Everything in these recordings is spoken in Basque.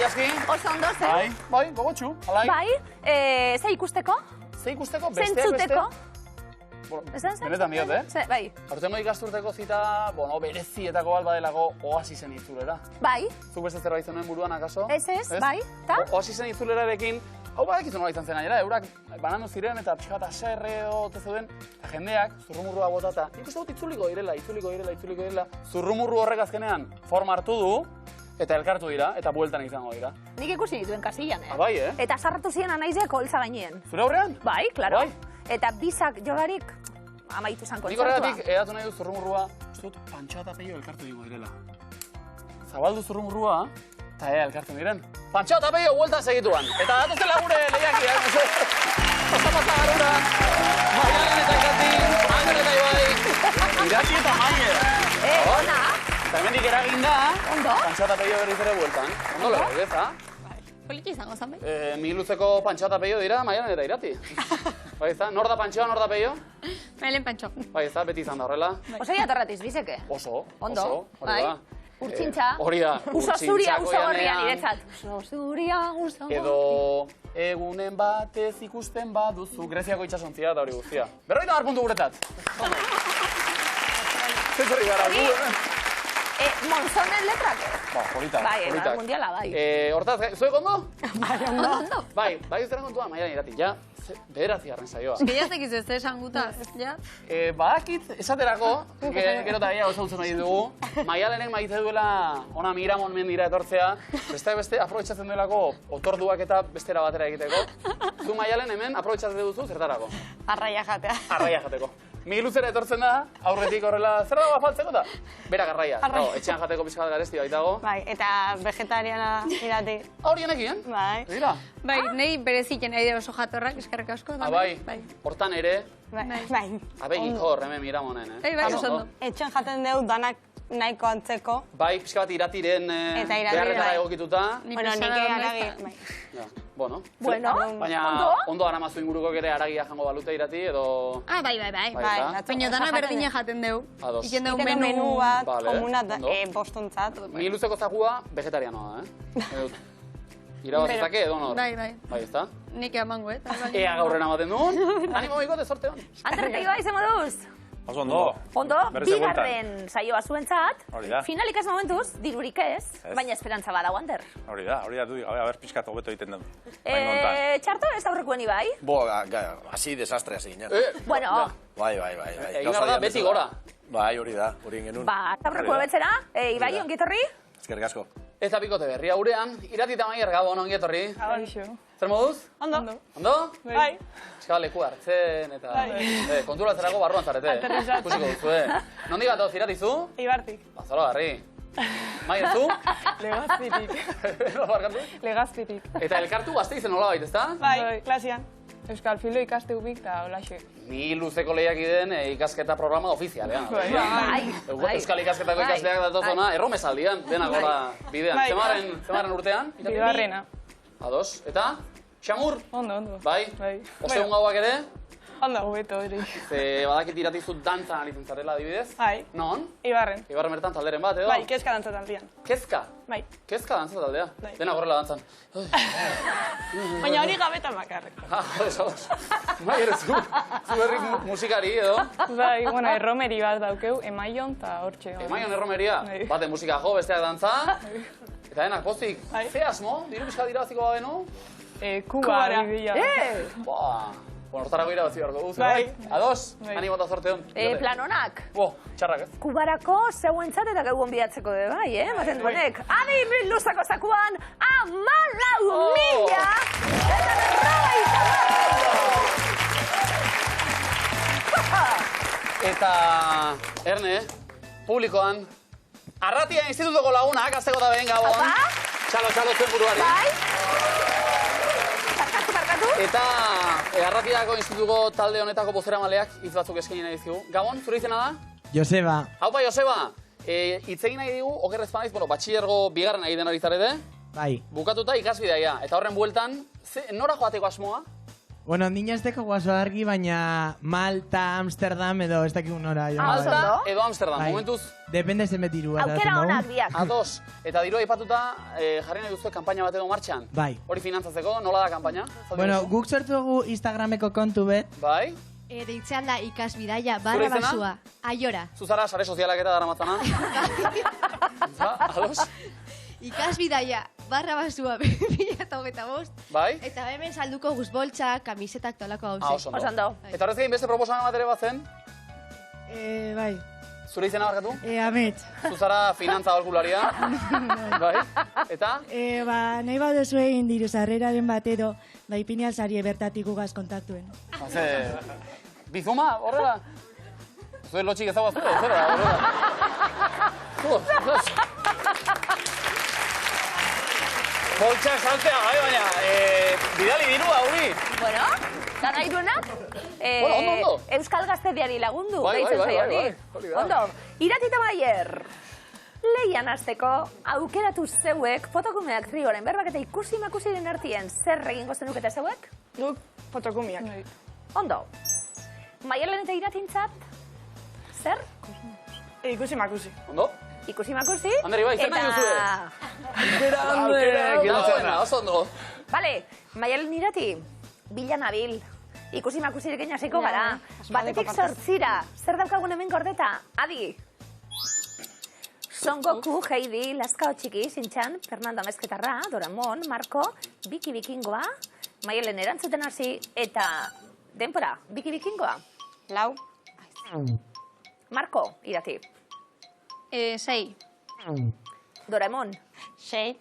aski. Oso ondo, zer? Bai, gogotxu, alai. Bai, ze ikusteko? Ze ikusteko, besteak beste. Zentzuteko? Benetan diot, Bai. Aurtengo ikasturteko zita, berezietako bat badelako oasisen itzulera. Bai. Zuk beste zerbait zenuen buruan, akaso? Ez, bai. Ta? Oasisen itzulerarekin, hau badakizu nola izan zen gainera, eurak banandu ziren eta pixka bat aserre ote zeuden, eta jendeak zurrumurrua botata. Nik uste dut itzuliko direla. Zurrumurru horrek azkenean forma hartu du, eta elkartu dira, eta bueltan izango dira. Nik ikusi dituen kasillan, Bai, Eta sarratu ziren anaizek holtza gainien. Zure aurrean? Bai, klaro. Bai. Eta bizak jolarik amaitu zan Nik kontzertua. horregatik edatu nahi dut zurrumurrua, uste dut Pantxoa eta Peio elkartu dingo direla. Zabaldu zurrumurrua, eta elkartzen diren. Pantxoa eta Peio bueltan segituan. Eta datuzela gure lehiakiak. Pasapasa garura, Maialen eta Ikati, Ander eta Ibai, Irati eta Maier. Ona. Eta hemendik eragin da, Ondo. Pantxoa eta Peio berriz ere bueltan. Ondo lego, ez, Poliki izango zan bai? Migiluzeko Pantxoa eta Peio dira, Maialen eta Irati. Bai, ez da? Nor da Pantxoa, nor da Peio? Maialen Pantxo. Bai, ez da, beti izan da horrela. Oso jatorratiz bizeke. Oso, Ondo. hori da. Urtsintxa. Hori da. Uso zuria, uso urtsintxako gorria janean. niretzat. Uso zuria, uso gorria. Edo egunen batez ikusten baduzu Greziako itsasontzia eta hori guztia. 50 puntu guretzat. Zezerri gara, gu, Monzonen letrak. politak. Bai, mundiala, bai. Hortaz, zuek ondo? Bai, ondo. Bai zera kontua, Maialen Irati, ja, bederatzi garren saioa. Eske ja zekizu ez esan gutaz, ja? Badakit, esaterako, gero eta gehiago ezagutzen nahi dugu, Maialenek maite duela ona Miramon mendira etortzea, besteak beste aprobetxatzen duelako otorduak eta bestera batera egiteko. Zu Maialen hemen aprobetxatzen duzu zertarako? Arraia jatea. Arraia jateko. Migiluzera etortzen da, aurretik horrela, zer dago afaltzeko da? Bera garraia. Etxean jateko pizkat garesti baitago. Bai, eta vegetariana Irati. Hori enekien? Bai. Dira? Bai, nahi bereziken nahi oso jatorrak, eskerrik asko. Bai, hortan ere, Bai. abegik hor, hemen Miramonen, Bai, oso ondo. Etxen jaten deu danak nahiko antzeko. Bai, pixka bat Iratiren Eta Irati, beharretara bai. egokituta. Bueno, nik aragi. Bai. Ja, bueno. Bueno, Baina ondo aramazu inguruko ere aragia jango balute Irati edo... Bai. Bai, Baina dana berdina jaten deu. Ados. Iken deu Iteko menu. menu bat, Vale, komunat, ondo. bostontzat. Migiluzeko zakua vegetarianoa, Irabazizake edo nor? Bai. Bai, ez da? Nik emango, Ea gaurrena baten duen. Animo bikote sorte hon. Ander eta Ibai ze moduz? Oso ondo. Ondo, Berriz egunetan. bigarren saioa zuentzat. Hori da. Finalik ez momentuz, dirurik ez, baina esperantza badago, Ander. Hori da, aber pixkat hobeto egiten den. Txarto ez aurrekoen Ibai? Hasi desastre hasi ginen. Bueno, Bai. Egin behar da beti gora. Bai, hori da, hori genuen. ba, aurreko betzera, Ibai, ongitorri? Eskerrik asko. Eta bikote berria gurean, Irati eta Maier gabon ongi etorri. Zer moduz? Ondo. Ondo? Bai. Euskal leku hartzen eta... konturatzerako barruan zarete. Ikusiko duzu, Nondik bat dauz Irati zu? Ibartik. Bazalo garri. Maier zu? Legazpitik. No, barkatu? Legazpitik. Eta elkartu gazte izen nola baita, ezta? Bai, klasian. Euskal Filo ikasteubik eta holaxe. Ni luzeko lehiakideen ikasketa programa ofizialean. Bai. Euskal ikasketako ikasleak datozona, erromesaldian, denak gora bidean. Zemaren urtean? Bigarrena. Ados. Eta? Xamur? Ondo. Bai? Bai. Ostegun gauak ere? Ondo, hobeto hori. Ze badakit iratizu dantzan aritzen zarela adibidez? Bai. Non? Ibarren. Ibarren bertan talderen bat, edo? Bai, kezka dantzataldian. Kezka? Bai. Kezka dantza taldea? Bai. Denak horrela dantzan. Baina hori gabetan bakarrik. Ados. Maier, zu berrik musikari, edo? Bai, bueno, erromeri bat daukeu, emaion eta hortxe. Emaion erromeria, bate musika jo, besteak dantza. Eta denak pozik, ze asmo, diru pixka dirabaziko bagenu? Kubara. Bueno, hortarako irabazi beharko duzu, bai? Ados, animo eta zorte hon. Plan honak. Txarrak ez. Kubarako zeuentzat eta gaugon bilatzeko de bai, maten duenek. Adi luzako zakuan, 14.000 eta 90. Eta, Erne, publikoan, Arratia Institutuko lagunak, azteko eta behen gabon. Txalo zuen buruari. Bai. Barkatu. Eta Arratiako Institutuko talde honetako bozeramaleak hitz batzuk eskaini nahi dizkigu. Gabon, zure izena da? Joseba. Haupa, Joseba. Hitz egin nahi digu, okerrez panaiz, batxillergo bigarren egiten ari zarete. Bai. Bukatuta ikasbidea, eta horren bueltan, nora joateko asmoa? Bueno, nina ez deko guazo argi, baina Malta, Amsterdam edo ez dakik nora. Malta edo Amsterdam, momentuz. Depende zen betiru. Aukera honak biak. Ados. Eta dirua aipatuta jarri nahi duzue kanpaina bat edo martxan. Bai. Hori finantzatzeko, nola da kanpaina? Bueno, guk sortu dugu Instagrameko kontu bet. Bai. Deitzen da ikasbidaia, Zure barra izena? basua, aiora. Zuzara, sare sozialak eta dara matzana. Ados? Ikasbidaia, barra basua, 2025. Bai? Eta hemen salduko guzboltza, kamisetak tolako hau Oso ondo. Eta horrez egin beste proposamen bat ere bazen? Bai. Zure izena barkatu? Amets. Zuzara finantza aholkularia. Bai? Eta? Nahi baduzu egin diru sarreraren bat edo, ipini alzarie bertatik gugaz kontaktuen. Haze... Bizuma, horrela? Zue lotxik ezaguazte, zera, horrela? Boltxak saltzea, bai, baina, bidali dirua, hori. Bueno, da nahi duenak, ondo. Euskal Gaztediari lagundu, Bai, deitzen bai, zaio hori. hori da. Ondo, Irati eta Maier, lehian hasteko, aukeratu zeuek, fotokumeak trioren berbak eta ikusi-makusiren artien zer egingo zenukete zeuek? Guk fotokumiak. Ondo, Maialen eta Iratintzat, zer? Ikusi-makusi. Ondo? Ikusi-makusi. Ander, Ibai, zer nahi duzue? Aukera, oso ondo. Vale, Maialen Irati, bila nabil. Ikusi-makusirekin hasiko gara. Batetik 8 zer daukagun hemen gordeta? Adi. Son Goku, Heidi, Lazkao Txiki, Shin-chan, Fernando Mezketarra, Doraemon, Marco, Biki Bikingoa, Maialen erantzuten hasi, eta denpora, Biki Bikingoa. 4. Marco, Irati. 6. Doraemon. 6.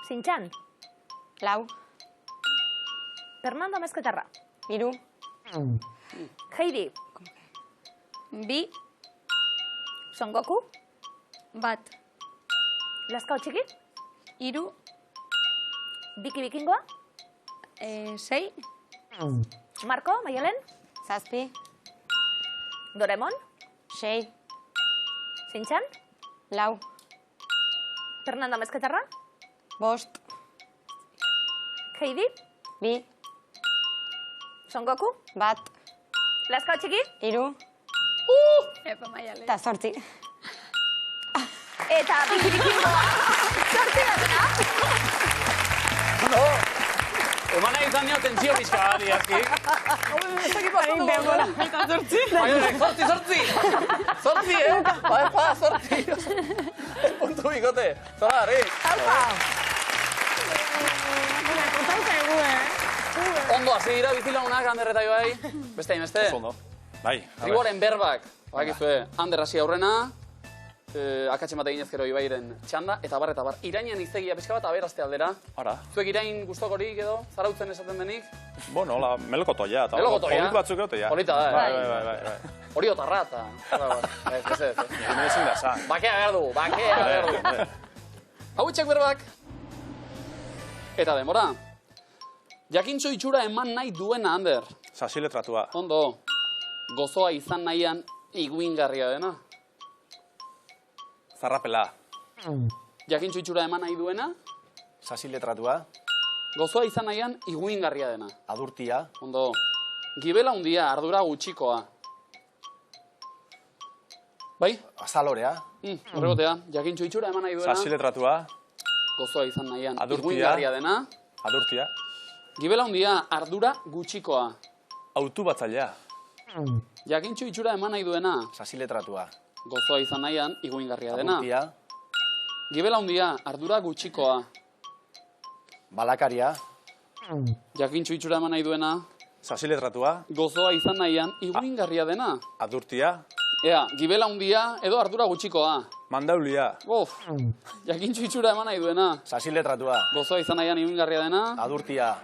Shin-chan. 4. Fernando Mezketarra. 3. Heidi. 2. Son Goku. 1. Lazkao Txiki. 3. Biki Bikingoa. 6. Marco, Maialen. 7. Doraemon. 6. Shin-chan. 4. Fernando Mezketarra. 5. Heidi. 2. Son Goku. 1. Lazkao Txiki. 3. Epa, Maialen. Eta 8. Eta Biki Bikingoa. 8 batena. Ondo. Eman nahi izan nio tentsio pixka bali, azki. Ez dakit pasatu gola. Eta 8. Zortzi, Bai, zortzi. Puntu bikote. Zola, harri. Ondo, hasi dira bizilagunak, Ander eta Ibai. Beste hainbeste. Oso ondo. Bai. Triboren berbak. Bakizue, Ander hasi aurrena. Akatzen bat eginez gero Ibairen txanda, eta bar. Irainean iztegia pixka bat aberazte aldera. Ara. Zuek irain gustokorik edo, zarautzen esaten denik? Bueno, hola, melokotoia. Melokotoia? Polit batzuk egote, ja. Polita da, Bai. Hori otarra eta... Ez. Hemen ezin da, sa. Bakea behar du, bakea behar du. Hau itxak berbak. Eta demora. Jakintxo itxura eman nahi duena, Ander. Sasi letratua. Ondo. Gozoa izan nahian iguingarria dena. Zarrapela. Jakintxo itxura eman nahi duena. Sasi letratua. Gozoa izan nahian iguingarria dena. Adurtia. Ondo. Gibela hundia, ardura gutxikoa. Bai? Azalorea. Horregotea, jakintxo itxura eman nahi duena. Sasi letratua. Gozoa izan nahian Adurtia. iguingarria dena. Adurtia. Gibela hundia, ardura gutxikoa. Autu batzailea. Jakintxo itxura eman nahi duena. Sasi letratua. Gozoa izan nahian iguingarria dena. Adurtia. Gibela hundia, ardura gutxikoa. Balakaria. Jakintxo itxura eman nahi duena. Sasi letratua. Gozoa izan nahian iguingarria dena. Adurtia. Ea, gibela hundia edo ardura gutxikoa. Mandaulia. Jakintxo itxura eman nahi duena. Sasi letratua. Gozoa izan nahian iguingarria dena. Adurtia.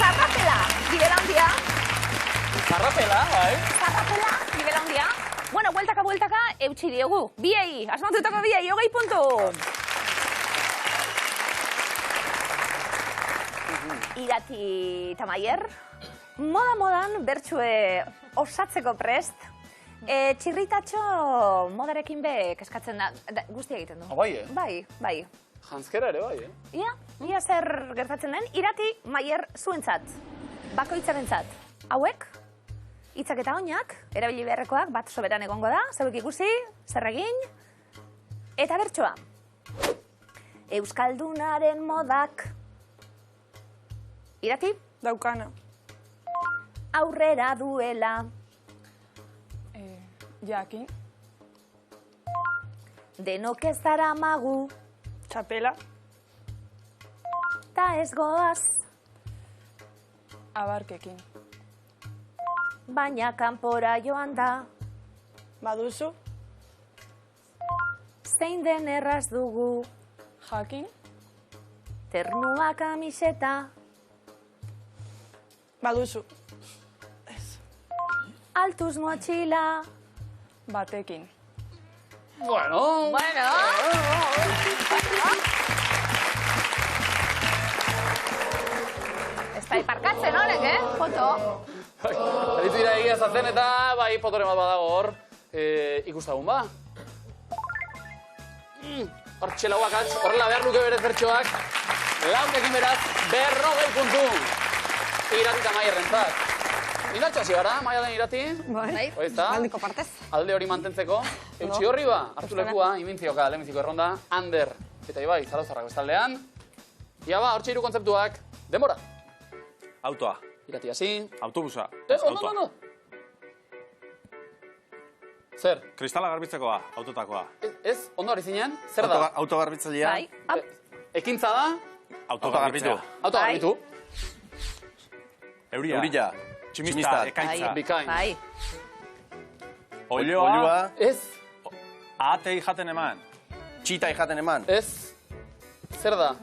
Zarrapela, gibela hundia. Zarrapela, bai. Zarrapela, gibela hundia. Bueno, bueltaka, eutxi diogu. Biei, asmatutako biei, 20 puntu. Irati eta Maier, modan bertsue osatzeko prest. Txirritatxo modarekin be keskatzen da, guztia egiten du. Bai, eh? Bai. Janzkera ere, bai, eh? Ia zer gertatzen den, Irati, Maier, zuentzat. bakoitzarentzat hauek, hitzak eta oinak, erabili beharrekoak, bat soberan egongo da, zeuek ikusi, zer egin, eta bertsoa. Euskaldunaren modak. Irati? Daukana. Aurrera duela. Jakin. Denok ez dara magu. Txapela. Ta ez goaz. Abarkekin. Baina kanpora joan da. Baduzu. Zein den erraz dugu. Jakin. Ternua kamiseta. Baduzu. Altuz motxila. Batekin. Bueno. Ez da iparkatzen honek, Foto. Aditu dira egia zazen eta bai potore bat badago hor. Ikustagun ba. Hor txelauak atx, horrela behar luke berez bertxoak. Laukekin beraz, 40 puntu. Irati eta Maierrentzat. Inatxo hasi gara, Maialen Irati. Bai, aldiko partez. Alde hori mantentzeko. Eutxi horri ba, hartu lekua, imintzioka, lehenbiziko erronda, Ander. Eta Ibai, Zarauzarrako bestaldean. Ia ba, hortxe hiru kontzeptuak, denbora. Autoa. Irati hasi. Autobusa. Ondo. Zer? Kristala garbitzekoa, autotakoa. Ez, ondo hori zinen, zer da? Autogarbitzailea. Bai. Ekintza da? Autogarbitu. Autogarbitu. Euria. Tximista, ekaitza. Bikain. Bai. Olioa. Ez. Ahatei jaten eman. Txita jaten eman. Ez. Zer da?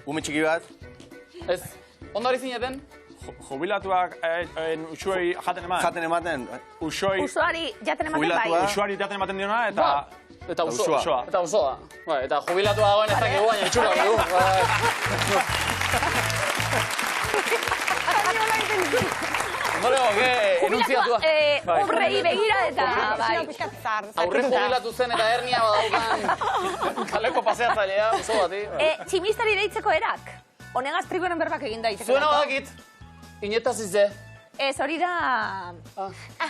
Ume txiki bat. Ez. Ondo hori zineten? Jubilatuak usuari jaten eman. Jaten ematen. Usuari jaten ematen bai. Usuari jaten ematen diona eta... Eta usoa. Eta usoa. Eta jubilatua dagoen ez dakigu, baina itxura dugu. Ondorego, enunziatua. Horrei begira eta bai. Aurre jubilatu zen eta hernia badaukan kaleko paseatzailea, oso bati. Tximistari deitzeko erak. Honegaz trigoren berbak egin daiteko. Zuena badakit. Inetaz izze. Ez hori da...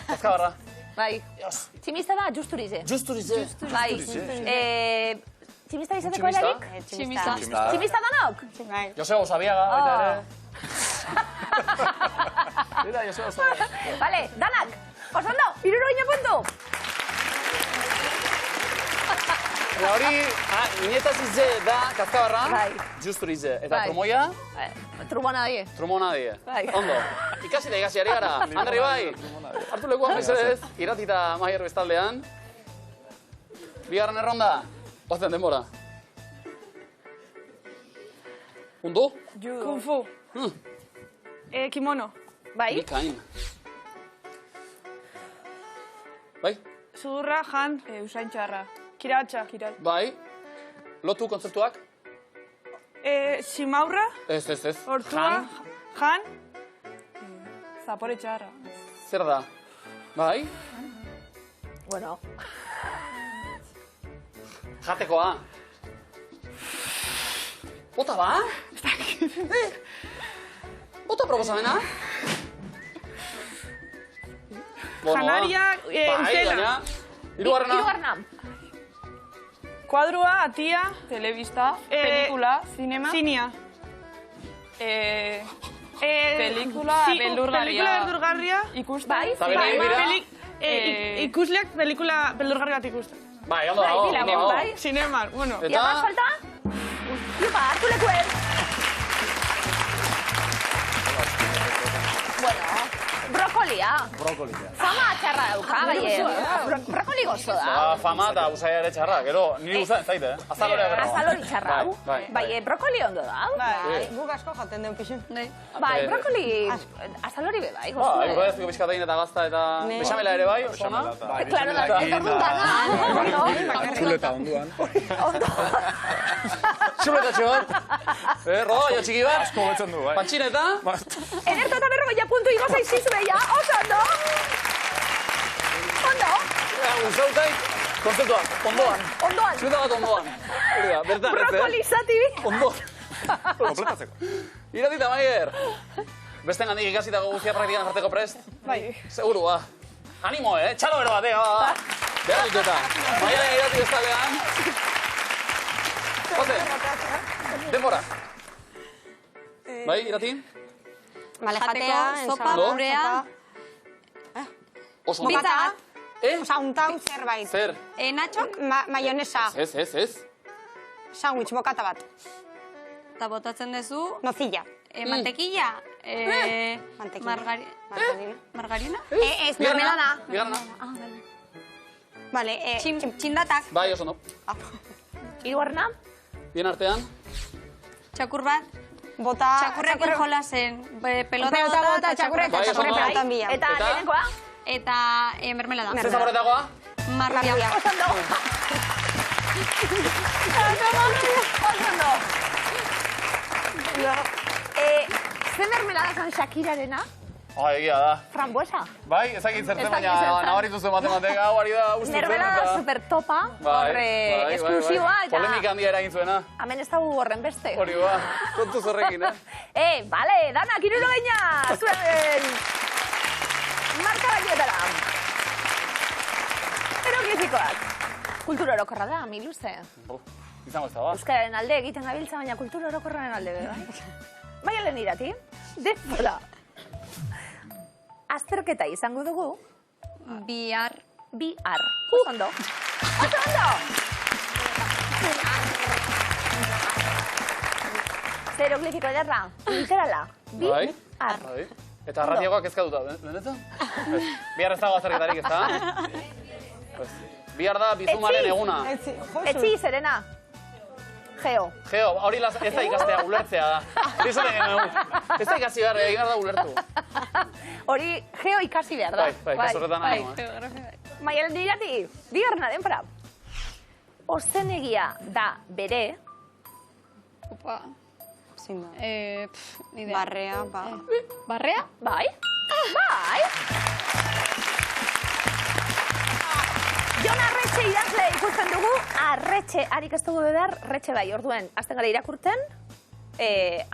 Azkabarra. Bai. Tximista da justurize. Justurize. Bai. Tximista izateko erarik? Tximista. Tximista danok? Bai. Joseba Osabiaga, baita ere. Mira, Joseba Osabiaga. Vale, danak. Osondo, 60 puntu. Eta hori, inetaz izze da Kazkabarra. Bai. Justurize. Eta trumoia? Trumona die. Trumona die. Bai. Ondo. Ikasi da ikasi ari gara. Andri bai. Hartu lekuan mesedez. Irati eta Maier bestaldean. Bigarren erronda. Ozen denbora. Ondo? Kung Fu. Kimono. Bai. Bikain. Bai? Sudurra, jan, usaintxarra. Kiratxa. Bai. Lotu kontzeptuak? Simaurra. Ez. Hortua. Jan. Zapore txarra. Zer da? Bai? Bueno. Jatekoa. Bota ba? Bota proposamena? Janaria, Uzela. Hirugarrena. Hirugarrena. Kuadrua, atia, telebista, pelikula, zinema. Zinia. Pelikula beldurgarria. Ikusten. Bai. Ikusleak pelikula beldurgarri bat ikusten. Bai, ondo dago. Zinema, bueno. Ia más falta? Iba, hartu lekuen. Bueno, brokolia. Fama txarra dauka, bai. Brokoli gozo da. Fama eta usaia ere txarra, gero, niri usaien zaite, azalorea gero. Azalori txarra. Bai, brokoli ondo da. Bai, guk asko jaten duen pixin. Bai, brokoli azalori be, bai. Bai, goezpiko pixkatein eta gazta eta bexamela ere bai, osona? Claro, da, eta rundana. Txuleta onduan. Txuleta txot. Rodo, jo txiki bat. Asko betzen du, bai. Pantxineta. Ederto eta 40 puntu igo zaizizu beia, oso ondo. Ondo. Uzautek, konzeptua, ondoan. Ondoan. Txuleta bat ondoan. Bertan, Brokoli zati bi. Ondoan. Kompletatzeko. Irati eta Maier. Besten handik ikasitako guztia praktikan jarteko prest? Bai. Seguru, ba. Animo, txalo bero bat, ba. Behar dut eta. Maialen Irati bestaldean. Jose, denbora. Bai, Irati? Bale, jatea, sopa, Ondo. purea, Oso. pizza bat, Eh? untau zerbait. Zer? Natxok, maionesa, Ez. sandwich bokata bat, Eta botatzen duzu, nocilla. mantequilla, Mantequilla. margarina. Ez, mermelada. Bigarna. Vale, txindatak. Bai, oso no. Hirugarrena? Bien artean. Txakur bat, Bota, txakurrekin jolasen, pelota Pelota bota, bota, txakurrek, Bai, oso txakurrek ondo. pelotan bila. Eta Eta? lehenengoa? eta mermelada. Zer zaboretagoa? Marruia. Oso ondo. Oso ondo. Ze mermelada zan Shakirarena? Egia da. Frambuesa. Bai, ezakit zertzen, Ez dakit baina zertzen. nabaritu zuen matematika, hau ari da ustutzen. Mermelada super topa, hor esklusioa, eta Polemika handia eragin zuena. hemen ez dago horren beste. Hori ba, kontu zorrekin, Bale, danak, iruro gaina, zuen marka baietara. Eroglifikoak. Kultura orokorra da, miluze. Izango ez da, ba. Euskararen alde egiten gabiltza, baina kultura orokorraren alde, bai? Maialen Irati, denbora. Azterketa izango dugu, Bihar. Oso ondo. Oso ondo! Zeroglifiko ederra, literala. Bai. Bihar. Bai. Eta arratiagoak ezkaduta, benetan? Bihar ez dago azterketarik, ez da? Bihar da bizumaren eguna. Etxi, zerena. Geo. Geo, hori ez da ikastea, ulertzea da. Ez da ikasi behar, egin behar da ulertu. Hori geo ikasi behar da. Bai, kasorretan nahi. Maialen Irati, bigarrena denbora. Ozenegia da bere, Opa. Zin da. Ni idea. Barrea, ba. Barrea? bai? Bai. Jon Arretxe idazle ikusten dugu, Arretxe, harik ez dugu behar, Retxe bai, orduen, azten gara irakurten,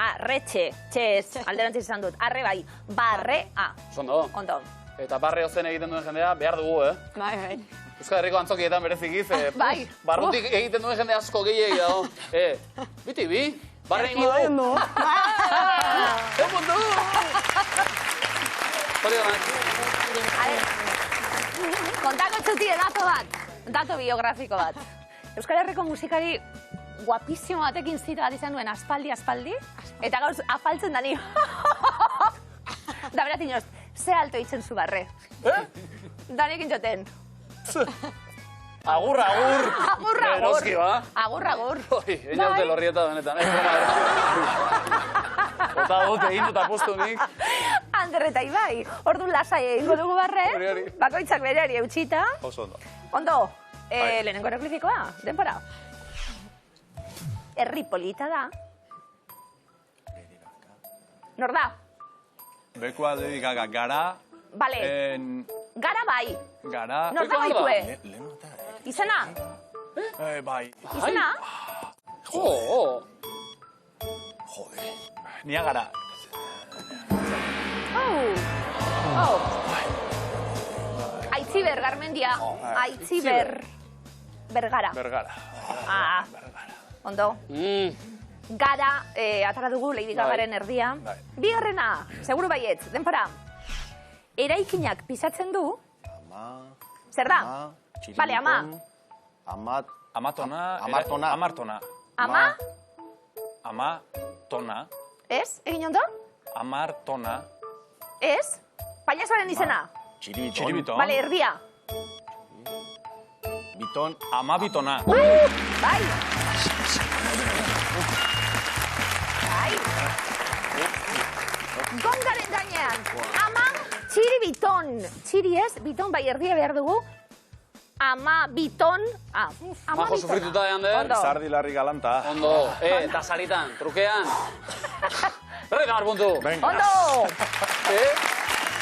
Arretxe, txez, alderantziz izan dut, arre bai, barrea. Ondo. Ondo. Eta barre ozen egiten duen jendea behar dugu, Bai. Euskal Herriko antzokietan berezikiz, Bai. barrutik egiten duen jende asko gehiegi dago. Biti, bi? Barre ingo du? Egun mundu! Hori da, Kontako txutien dato bat, dato biografiko bat. Euskal Herriko musikari guapizimo batekin zita bat izan duen aspaldi, eta gauz afaltzen dani. Da berat inoz, ze alto itzen zu barre. Danekin joten. Agur, agur! Agur, agur! Eroski, ba? Agur, agur! Oi, einaute lorrieta benetan. Ota dut egin dut apustu nik. Ander eta Ibai, ordu lasai egingo dugu barre, Hori. bakoitzak bereari eutxita. Oso ondo. Ondo, lehenengo eroglifikoa, denpora. Herri polita da. Nor da? Beko aldedik gara, Bale, gara bai. gara, Nor da baitue? Izena? bai. Izena? Jo! Nia gara. Oh. Aitziber, Garmendia. Aitziber. Bergara. Bergara. Ondo. Gara, atara dugu Lady Gagaren erdia. Bai. Bigarrena, seguru baietz, denpora. Eraikinak pisatzen du. Zer da? Bale, ama. Amatona. Amartona. Amartona. Ama? Amatona. Ez? Egin ondo? Amartona. Ez? Pañasoaren izena? Txiribiton. Bale, erdia. Biton. Amabitona. Bai. Bai. Gongaren gainean. Ama, txiri biton. Txiri ez, biton bai erdia behar dugu. Ama, biton. Ama, Majo sufrituta de Ander. Ondo. Sardi larri galanta. Ondo. Eta saritan, trukean. Zerretan puntu. Ondo.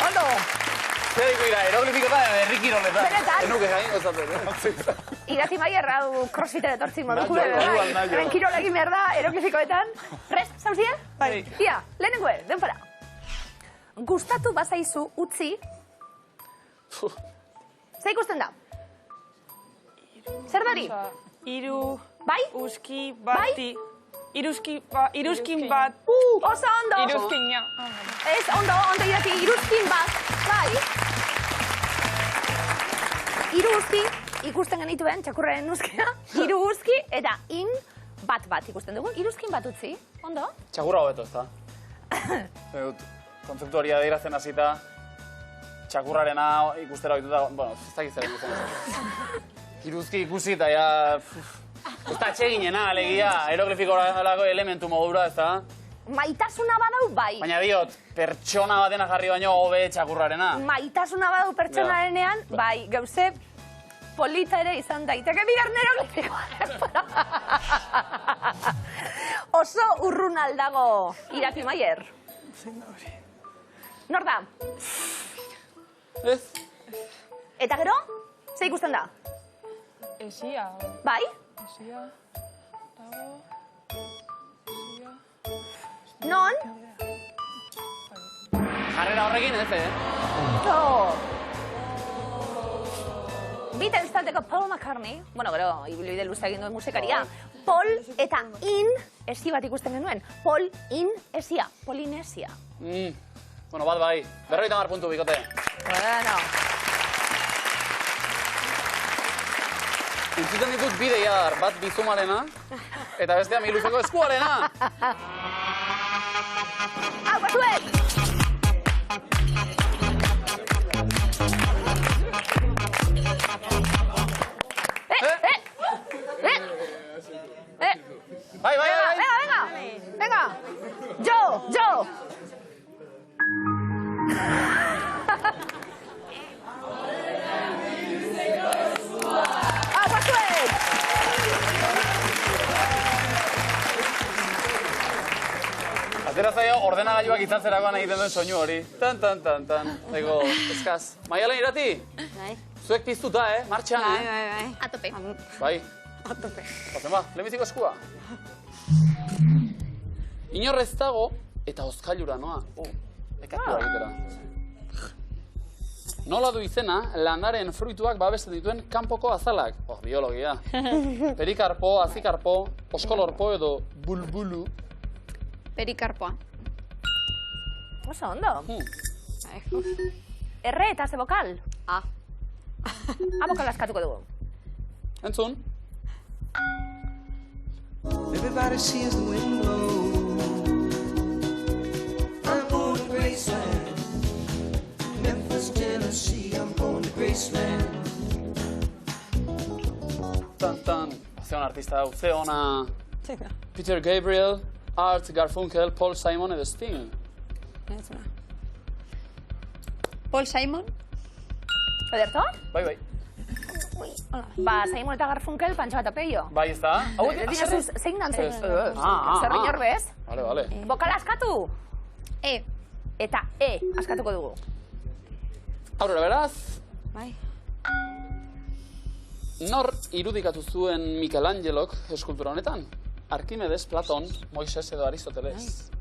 Ondo. Zer ikuira, eroglifikotan edo herrikiroletan. Benetan. Enuke jaingo ezaten. Irati Maier, hau crossfitera etortzik moduko Naio, bai. igual, naio. Hemen kirola egin behar da, eroglifikoetan. Prest, zauzien? Bai. Ia, lehenengo denpara. Gustatu bazaizu utzi. Zer ikusten da? Zer dari? Iru... Bai? Uski bati... Iruzkin bat... Oso ondo! Iruzkina. Ez, ondo irati, iruzkin bat. Bai? Hiru uzki ikusten genituen, txakurraren uzkia. Hiru uzki eta in bat ikusten dugu. Iruzkin bat utzi, ondo? Txakurra hobeto, ez da? Kontzeptuaria adierazten hasita, txakurrarena ikustera ohituta, bueno, ez dakit zer ikusten. Iruzki ikusi eta ja... Ez da txeginena, alegia, eroglifikorako elementu modura, ez da? Maitasuna badau bai. Baina diot, pertsona batena jarri baino hobe txakurrarena. Maitasuna badau pertsonarenean, bai, gauze polita ere izan daiteke bigarren eroglifikoa. Oso urrun aldago Irati Maier. Nor da? Ez? Eta gero? Ze ikusten da? Esia. Bai? Esia. Dago... Esia... Non? Jarrera horrekin ez, Bita instanteko Paul McCartney, bueno, gero, ibilbide luze egin duen musikaria, Paul eta in esi bat ikusten genuen. Paul in esia, Polinesia. Bueno, bat bai, 50 puntu bikote. Bueno. Entzuten ditut bidea dar, bat bizumarena, eta bestea miluzeko eskuarena. Hau, basuet! Bai, bai, bai! Venga! Jo! Hau, basuet! Atera zaio, ordenagailuak itzaltzerakoan egiten duen soinu hori. Tan. Ego, eskaz. Maialen Irati? Bai. Zuek piztuta, Martxan, Bai. Atope. Bai. Ozen ba, lehenbiziko eskua. Inorrez dago eta ozkailura noa. Ekatua egitera. Nola du izena, landaren fruituak babesten dituen kanpoko azalak. Biologia. Perikarpo, azikarpo, oskolorpo edo bulbulu. Perikarpoa. Oso ondo. Erre eta ze bokal? A. A bokal askatuko dugu. Entzun? Everybody sees the wind blow. I'm going to Graceland. Memphis, Tennessee, I'm going to Graceland. Tan. Zeon artista hau, Zeona... Peter Gabriel, Art Garfunkel, Paul Simon edo Sting. Paul Simon? Ederto? Bai. Ba, Simon eta Garfunkel, Pantxo eta Peio. Bai, ez da? Zein dan zein? Ah. Zer inor bez? Vale. Bokala askatu? E. Eta askatuko dugu. Aurrera, beraz, Bai. nor irudikatu zuen Michelangelok eskultura honetan? Arkimedes, Platon, Moises edo Aristoteles.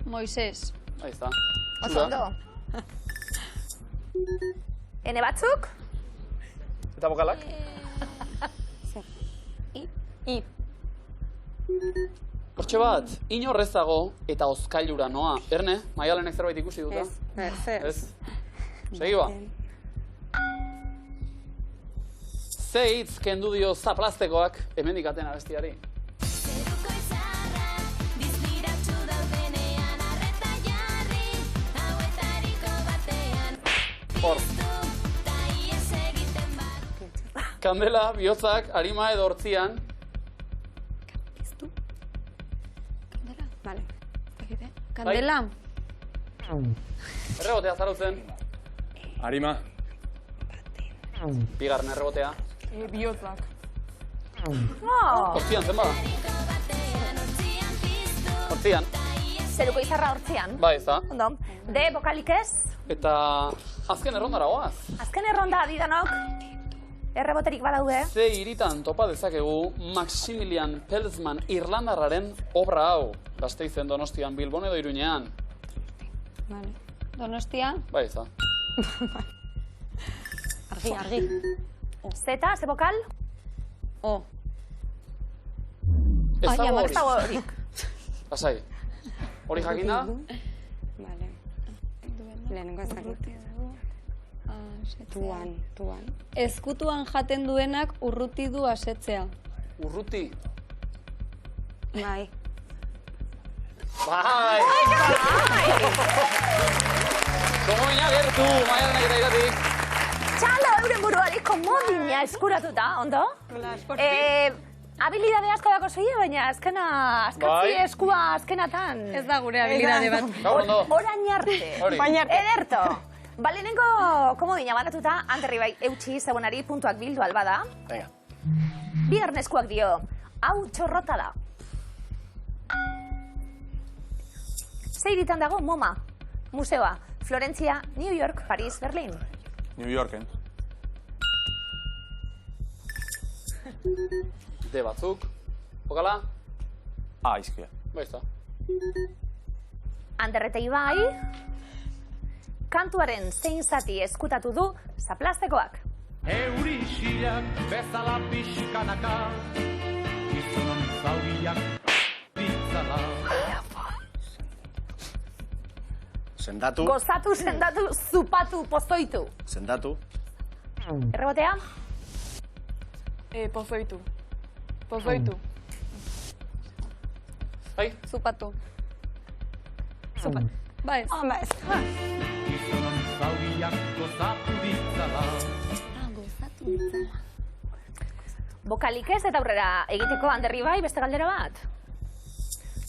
Moises. Ahí está. Oso ondo. Ene batzuk? Eta bokalak? I. Hortxe bat, inorrez dago eta ozkailura noa. Erne, Maialenek zerbait ikusi duta? Ez. Segi ba. Ze hitz kendu dio zaplastekoak hemendik atena bestiari. Hor. Kandela, bihotzak, arima edo hortzian. Vale. Kandela. Errebotea zarautzen. Arima. Bigarren errebotea. Bihotzak. Hortzian, zen bada? Hortzian. Zeruko izarra hortzian. Bai, ez da. Ondo. D, bokalik ez? Eta azken errondara goaz. Azken erronda adidanok, erreboterik badaude. Ze hiritan topa dezakegu Maximilian Peltzman Irlandarraren obra hau. Gasteizen, Donostian, Bilbon edo Iruñean. Vale. Donostia. Bai, ez da. Argi. Zeta, ze bokal? O. Ez dago Ez dago hori. horik. Lasai. Hori jakinda? Vale. Lehenengo ezakit. Tuan. Ezkutuan jaten duenak urruti du asetzea. Urruti. Bai. Bai! Komodina gertu, maialenak eta iratik. Txalo, euren buruari komodina eskuratuta, ondo? Habilidade asko dako zoie, baina askatzi eskua azkenatan. Ez da gure habilidade bat. Gaur ondo. Orain arte. Ederto. Balenengo komodina banatuta, Anderri bai eutxi zegonari puntuak bildu albada. Venga. Bigarren eskuak dio, hau txorrota da. Zeiritan dago MoMA, museoa, Florentzia, New York, Paris, Berlin. New Yorken. De batzuk. Pokala? Izkia. Baizta. Ander eta Ibai, kantuaren zein zati eskutatu du zaplastekoak. Eurixilak bezala pixkanaka, izunon zauriak pitzala. Sendatu. Gozatu, sendatu, zupatu, pozoitu. Sendatu. Errebotea? Pozoitu. Bai? Zupatu. Bai. Izunon zauriak gozatu ditzala. Bokalik ez eta aurrera egiteko Anderri bai beste galdera bat.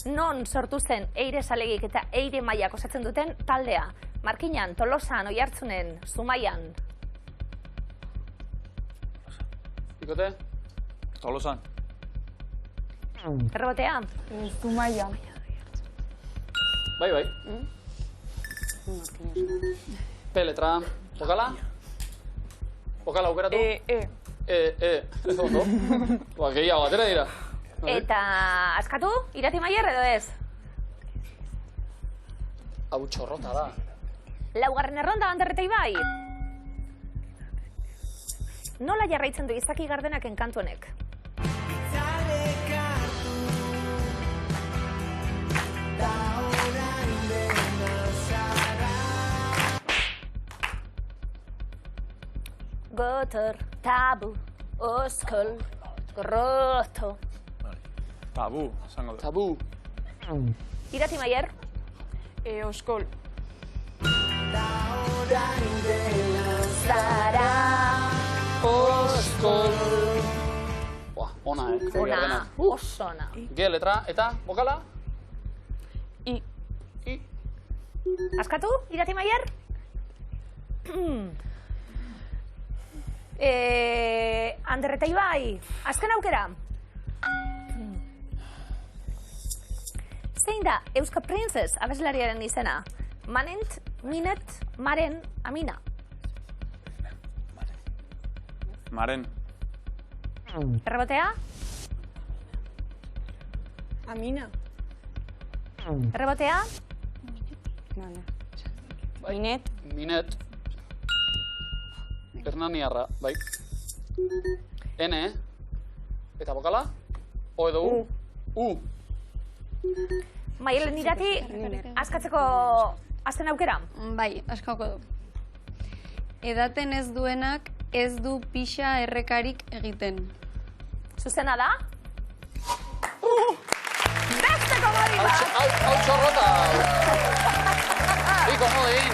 Non sortu zen Eire Salegik eta Eire Maiak osatzen duten taldea? Markinan, Tolosan, Oiartzunen, Zumaian. Ikote? Tolosan. Errebotea? Zumaia. Bai. P letra. Pokala? Pokala aukeratu? Ondo. Ba, gehiago, atera dira. Eta askatu? Irati Maier edo ez? Hau txorrota da. Laugarren erronda Ander eta Ibai. Nola jarraitzen du Izaki Gardenaken kantu honek? Gotor, tabu, oskol, groto. Tabu, esango du. Tabu. Irati Maier? Oskol. Zara. Oskol. Buah, ona, Ona, oso ona. G letra, eta bokala? I. Askatu, Irati Maier? Ander eta Ibai, azken aukera. Zein da Euska Princess abeslariaren izena? Manent, Minet, Maren, Amina. Maren. Errebotea? Amina. Errebotea? Minet. Hernaniarra, bai. N, eta bokala? O edo U? U. Maialen Irati, askatzeko azken aukera? Bai, askako du. Edaten ez duenak ez du pixa errekarik egiten. Zuzena da? Beste komodin bat! Hau txorrota! Bi komodin!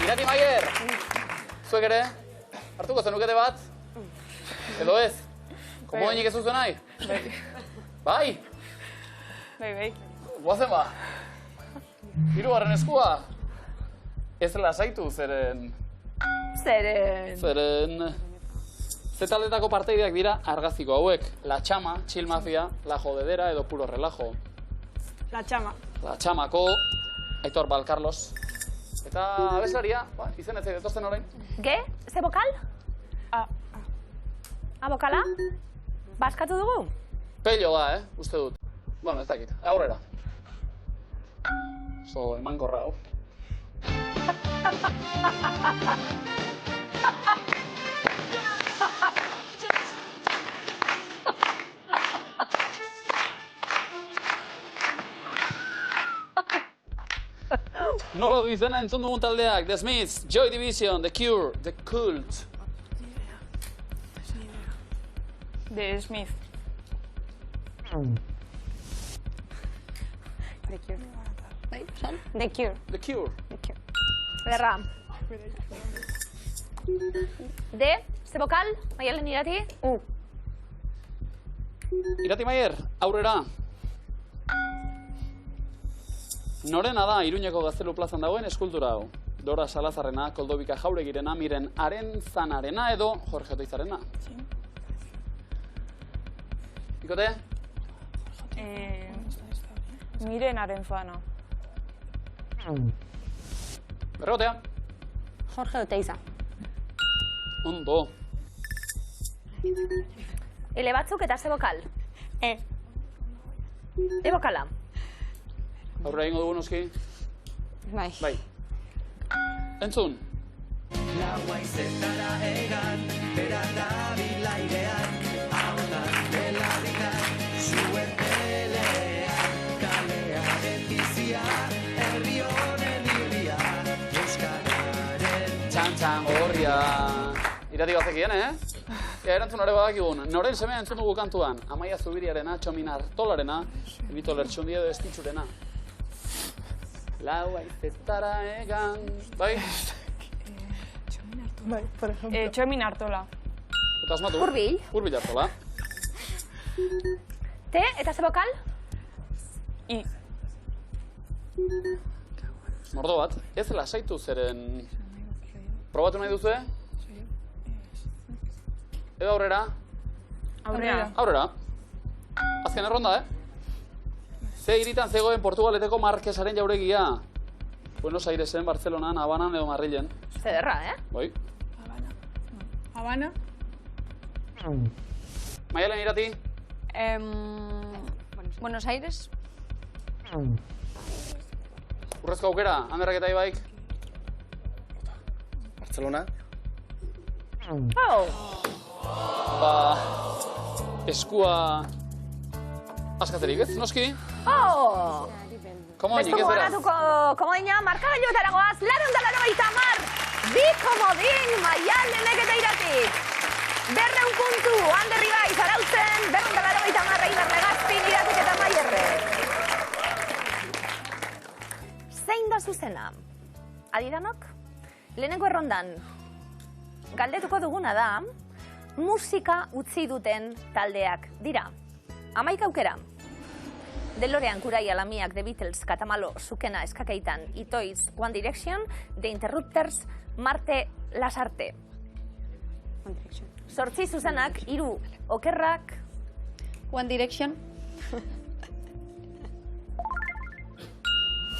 Irati Maier! Zuek ere? Hartuko zenukete bat? Edo ez? Komodinik ez zuzen nahi? Bai? Bai. Guazen ba? Hirugarren eskua? Ez lasaitu, zeren... Ze taldetako parteideak dira argaziko hauek. La Chama, Chill Mafia, La Jodedera edo Puro Relajo. La Chama. La Chamako, Aitor Balcarlos, Eta abeslaria, izen ez detosten orain. Ge, ze bokal? A bokala? Baskatu dugu? Pello da, uste dut. Bueno, ez dakit, aurrera. Oso emankorra hau. Nola du izena entzun dugun taldeak, The Smiths, Joy Division, The Cure, The Cult. The Smith. The Cure. The Cure. The Cure. Lerra. De, ze bokal? Maialen Irati? Irati Maier, aurrera. Norena da Iruñeko Gaztelu plazan dagoen eskultura hau. Dora Salazarrena, Koldobika Jauregirena, Miren Arenzanarena edo Jorge Oteizarena. Ikote? Miren Arenzana. Berrotea. Jorge Oteiza. Ondo. Ele batzuk eta ze bokal? E bokala. Aurrera ingo dugu noski? Bai. Bai. Entzun. Laua izetara egan, bera dabila airean, hautan dela dikan, zuen pelean, kalearen bizia, herri honen irria, euskararen Txan gorria. Irati bazekien, Erantzun ere badakigun. Noren semea entzun dugu kantuan. Amaia Zubiriarena, Txomin Artolarena, Bito Lertxundi edo Estitxurena. Laua izetara egan... Bai? Txomin Artola. Eta asmatu? Urbil. Urbil Artola. Te, eta ze bokal? I. Mordo bat, ez lasaitu zeren... Probatu nahi duzue? Edo aurrera? Aurrera. Aurrera. Azken erronda, Ze hiritan zegoen Portugaleteko Marquesaren jauregia? Buenos Airesen, Barcelonan, Habanan edo Madrilen. Zederra, Bai. Habana. Maialen Irati? Buenos Aires. Urrezko aukera, Anderrak eta Ibaik? Barcelona. Eskua... Askatzerik, ez? Noski? Komodinik, Bestuko ez beraz? ganatuko komodina, markagailuetara goaz, 280, bi komodin, Maialenek eta Iratik. 200 puntu, Ander Ibai, Zarautzen, 280, Eibar Legazpin, Iratik eta Maierrek. Zein da zuzena? Adidanok? Lehenengo errondan, galdetuko duguna da, musika utzi duten taldeak dira. 11 aukera. DeLorean, Kurai, Alamiak, The Beatles, Katamalo, Sukena, Eskakeitan, Itoiz, One Direction, The Interrupters, Marte, Lasarte. Zortzi zuzenak, 3 okerrak. One Direction.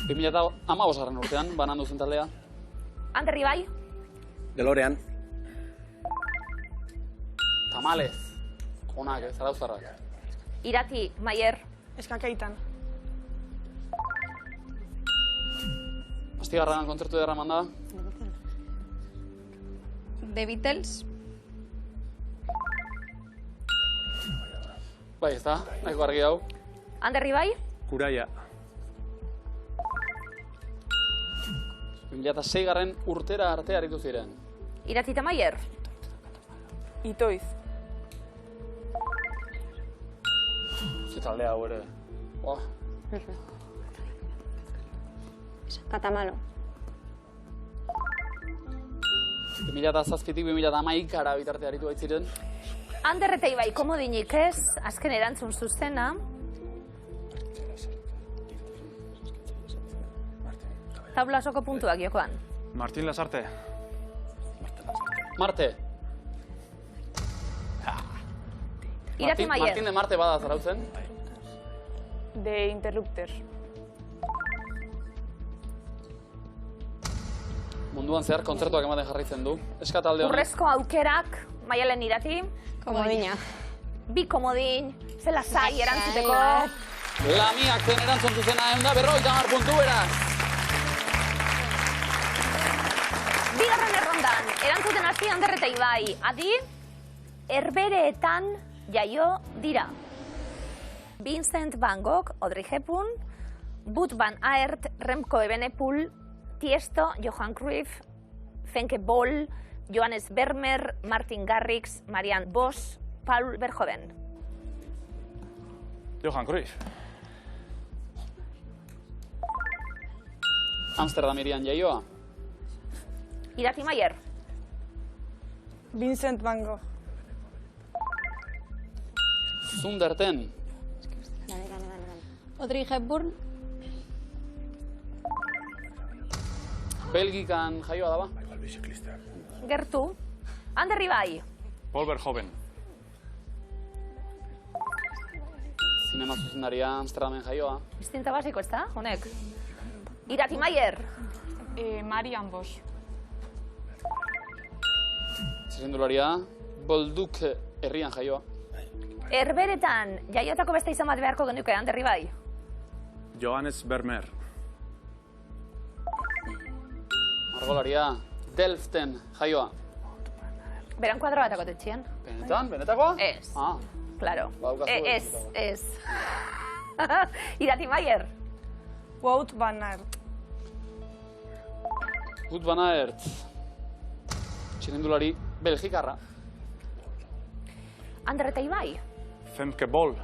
2015 urtean, banan duzen taldea. Ander Ibai. DeLorean. Tamalez. Onak, Zarauztarrak. Irati, Maier. Eskakeitan. Astigarragan kontzertu ederra manda. The Beatles. Bai, ez da, nahiko argi hau. Ander Ibai. Kuraia. 2006 urtera arte aritu ziren. Irati eta Maier. Itoiz. Taldea hau ere. Katamalo. 2007-tik 2011 bitarte aritu baitziren. Ander eta Ibai, komodinik ez, azken erantzun zuzena. Tablasoko puntuak, Jokoan. Martin Lasarte. Marte. Irati Maier. Martin de Marte bada Zarautzen. The Interrupters. Munduan zehar kontzertuak ematen jarraitzen du. Eska talde honek. Urrezko aukerak, Maialen Irati. Komodina. Bi komodin, zela zai erantzuteko. Lamiak zen erantzun zuzena, 150 puntu beraz. Bigarren errondan, erantzuten hasi Ander eta Ibai. Adi, herbereetan jaio dira. Vincent van Gogh, Audrey Hepburn, Bud van Aert, Remco Evenepoel, Tiesto, Johan Cruyff, Fenke Bol, Johannes Vermeer, Martin Garrix, Marianne Vos, Paul Verhoeven. Johan Cruyff. Amsterdam irian jaioa. Irati Maier. Vincent van Gogh. Zunderten. Audrey Hepburn. Belgikan jaioa daba. Gertu. Ander Ibai. Paul Verhoeven. Zinema zuzendaria Amsterdamen jaioa. Distinta basiko, ez da, honek? Irati Maier. Marianne Vos. Txirrindularia Bolduk herrian jaioa. Herberetan, jaiotako beste izan bat beharko genuke, Ander Ibai. Johannes Vermeer. Margolaria Delften jaioa. Beran kuadro batako tetxien. Benetan? Benetakoa? Ez. Ah. Claro. Ez. Irati Maier. Wout van Aert. Wout van Aert. Txirrindulari Belgikarra. Ander eta Ibai. Femke Bol.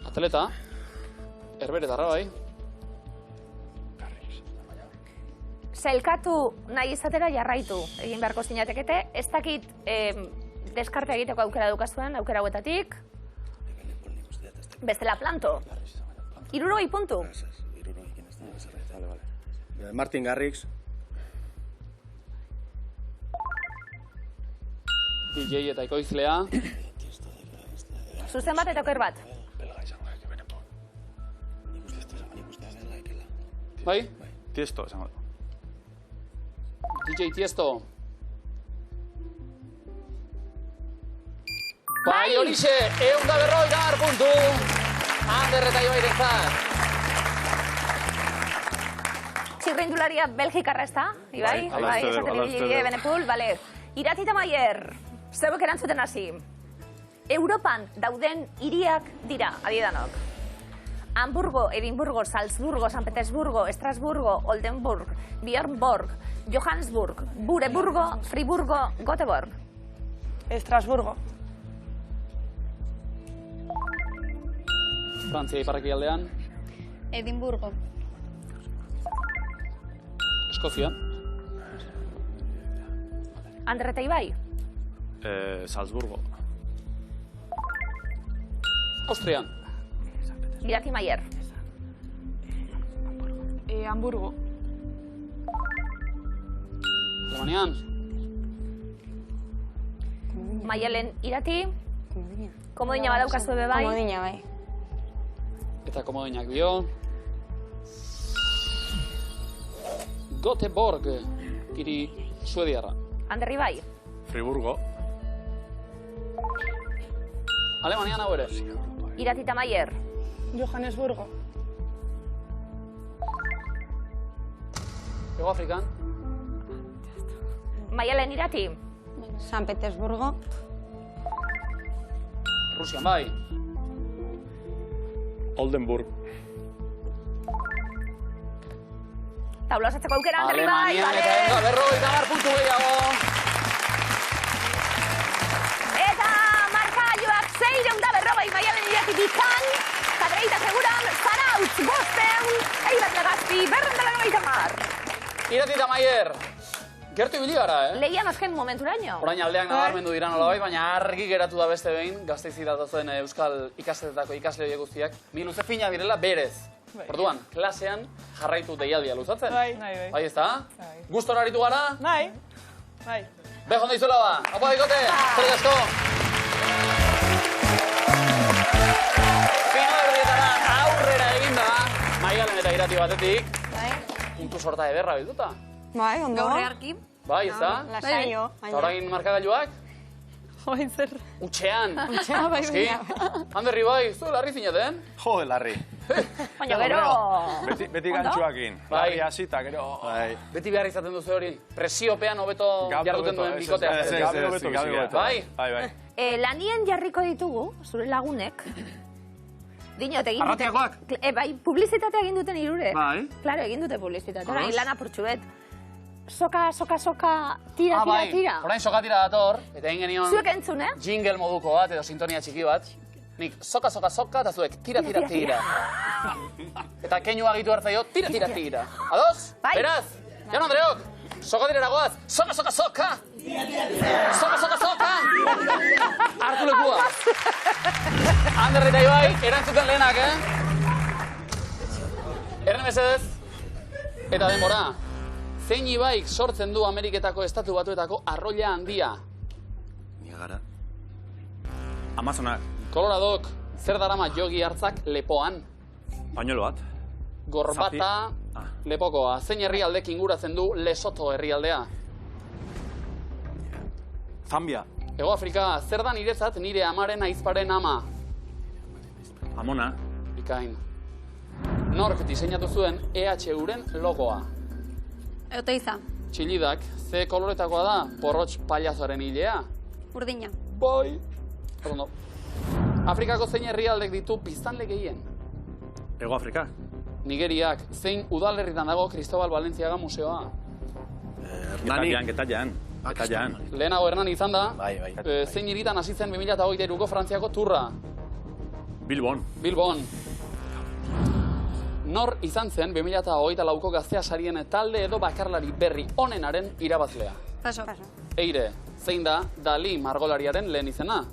Atleta. Herberetarra bai. Sailkatu nahi izatera jarraitu egin beharko zinatekete. Ez dakit deskartea egiteko aukera dukazuen, aukera hauetatik. Bestela planto. 60 puntu. Martin Garrix. DJ eta ekoizlea. Zuzen bat eta oker bat. Bai? Tiesto, esango du. DJ Tiesto. Bai, horixe, 150 puntu. Ander eta Ibairentzat. Txirrindularia Belgikarra ez da, Ibai? Bai, esaten ibili Evenepoel, bale. Irati eta Maier, zeuek erantzuten hasi. Europan dauden hiriak dira, adiedanok. Hamburgo, Edimburgo, Salzburgo, San Petersburgo, Estrasburgo, Oldenburg, Björnborg, Johannesburg, Bureburgo, Friburgo, Göteborg. Estrasburgo. Frantzia iparreki aldean. Edimburgo. Eskozia. Ander eta Ibai. Salzburgo. Austrian. Irati Maier. Hamburgo. Alemanian. Maialen Irati. Komodina badaukazu ebe bai. Komodina bai. Eta komodinak dio. Göteborg, hiri suediarra. Ander Ibai. Friburgo. Alemanian hau ere. Irati eta Maier. Johannesburgo. Ego Afrikan. Maialen Irati. San Petersburgo. Rusian bai. Oldenburg. Taula osatzeko aukera, Ander Ibai. Alemanian eta 150 puntu gehiago. Eta markagailuak 640 Maialen Irati bitan. Kadreita seguran, Zarautz, Bosteun, Eibat Legazpi, 290. Irati eta Maier. Gertu ibili gara, Lehian azken momenturaino. Orain aldeak nabarmendu dira nolabait, baina argi geratu da beste behin, Gasteiz datozen euskal ikastetako ikasle horiek guztiak, bi luze fina direla berez. Orduan, klasean jarraitu deialdia luzatzen. Bai. Bai, ez da? Gustora aritu gara? Bai. Beho ondaizuela ba. Opa, bikote! Zer asko! Final erdietara aurrera eginda, Maialen eta Irati batetik, puntu sorta ederra bilduta. Bai, ondo. Gaur earki. Bai, ez da? Lasaio. Eta orain markagailuak? Join zer. Utxean. Utxean, bai, Eski? Anderri bai, zu larri zinaten? Jode, larri. Baina gero... Beti gantxuakin. Bai. Larri hasita, gero... Beti behar izaten duzu hori. Presiopean hobeto jarduten duen bikotea. Gabe hobeto bizikia. Bai? Lanien jarriko ditugu, zure lagunek. Dinot, egin dute... Arratiakoak? Bai, publizitatea egin duten irure. Bai. Claro, egin dute publizitatea. Orain lan apurtxuet. Soka, tira. Orain soka tira dator, eta egin genion... Zuek entzun, jingle moduko bat, edo sintonia txiki bat. Nik soka, eta zuek tira. Eta keinu agitu hartzaio, tira. Ados? Bai. Beraz, Jan Andreok, soka direra goaz, soka! Soka! Hartu lekua. Ander eta Ibai, erantzuten lehenak, Erne mesedez. Eta denbora. Zein Ibaik sortzen du Ameriketako Estatu Batuetako arroila handia? Niagara. Amazonak. Koloradok, zer darama jogi hartzak lepoan? Pañuelo bat. Gorbata, lepokoa. Zein herrialdek inguratzen du Lesoto herrialdea? Zambia. Hego Afrika, zer da niretzat nire amaren aizparen ama? Amona. Bikain. Nork diseinatu zuen EHU-ren logoa? Oteiza. Txilidak, ze koloretakoa da porrotx pailazoaren hilea? Urdina. Bai. Ondo. Afrikako zein herrialdek ditu biztanle gehien? Hego Afrika. Nigeriak, zein udalerritan dago Cristobal Balenciaga museoa? Getaian. Lehenago Hernani izan da. Bai. Zein hiritan hasi zen 2023ko Frantziako turra? Bilbon. Nor izan zen 2024ko Gaztea sarien talde edo bakarlari berri onenaren irabazlea? Paso. Eire, zein da Dali margolariaren lehen izena?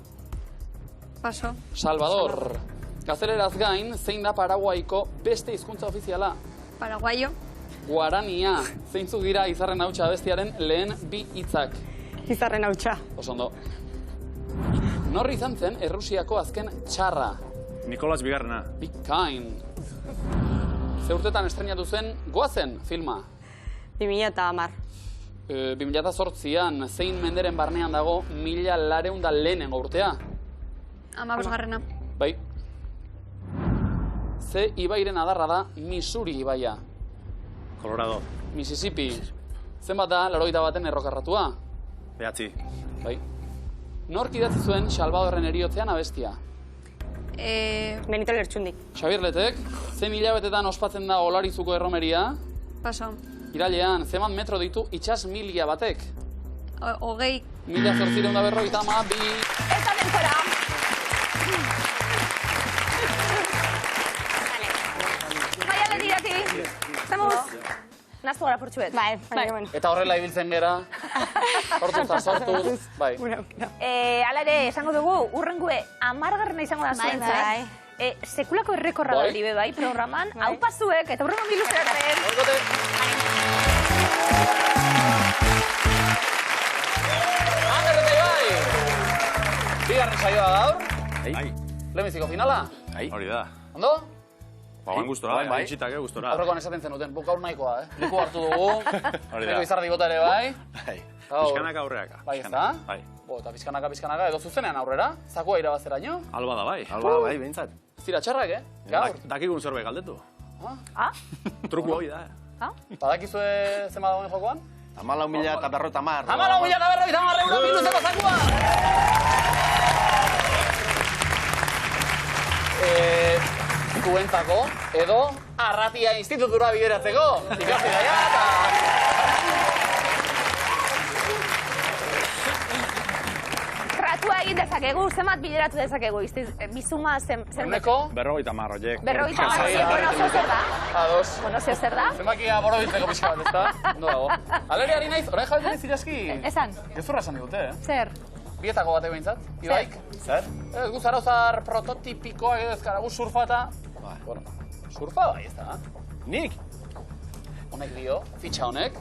Paso. Salvador. Gazteleraz gain, zein da Paraguaiko beste hizkuntza ofiziala? Paraguayo. Guarania. Zeintzuk dira izarren hautsa abestiaren lehen bi hitzak? Izarren hautsa. Osondo. Nor izan zen Errusiako azken txarra? Nikolas Bigarrena. Bikain. Ze urtetan estrenatu zen Goazen filma? 2010. 2008an, zein menderen barnean dago 1800 lehenengo urtea? 15. Bai. Ze ibairen adarra da Missouri ibaia? Colorado. Mississippi. Zenbat da 81 errokarratua? 9. Bai. Nork idatzi zuen Salvadorren eriotzean abestia? Benito Lertxundik. Xabier Letek, zein hilabetetan ospatzen da Olarizuko erromeria? Paso. Irailean, zenbat metro ditu itsas milia batek? 20. 1852. Eta denbora. Maialen iraki. Zemuz. Naztu gara portxuet. Bai. Eta horrela ibiltzen gera. Sortuz. Bai. Hala ere, esango dugu, urrengue 10. izango da zuentzat. Sekulako errekorra da hori bai programan. Hau pazuek, eta urrengo biluzeratzen. Bigarren saioa gaur. Lehenbiziko finala. Hori da. Ondo? Bagoen gustora, itxitak gustora. Aurrekoan esaten zenuten, buk gaur nahikoa, Leku hartu dugu. Hori da. Neko izardi bota ere, bai? Pizkanaka aurreaka. Bai, ez da? Bai. Eta pizkanaka, edo zuzenean aurrera. Zakua irabazera nio? Alba da, bai. Behintzat. Zira txarrak, Gaur. Dakigun zerbait galdetu. Ah? Truku hori da, Badakizue zenba dagoen jokoan? 14.050. 14.050 euro biluzeko zakua! Zuentzako, edo Arratia Institutura bideratzeko. Ikasi daia, eta... Ratua egin dezakegu, zenbat bideratu dezakegu, bizuma Uneko? 50 horiek. 50 horiek, bueno, zer da? Ados. Bueno, zer da? Zenbakia borobiltzeko pixka bat, ezta? Ondo dago. Alere ari naiz, orain jabetan ez iraski... Esan. Gezurra esan digute, Zer? Bietako batek behintzat, Ibaik. Zer? Gu zarauzar prototipikoak edo ezkaragu surfata. Bueno, surfa bai, ez da? Nik? Honek dio, fitxa honek.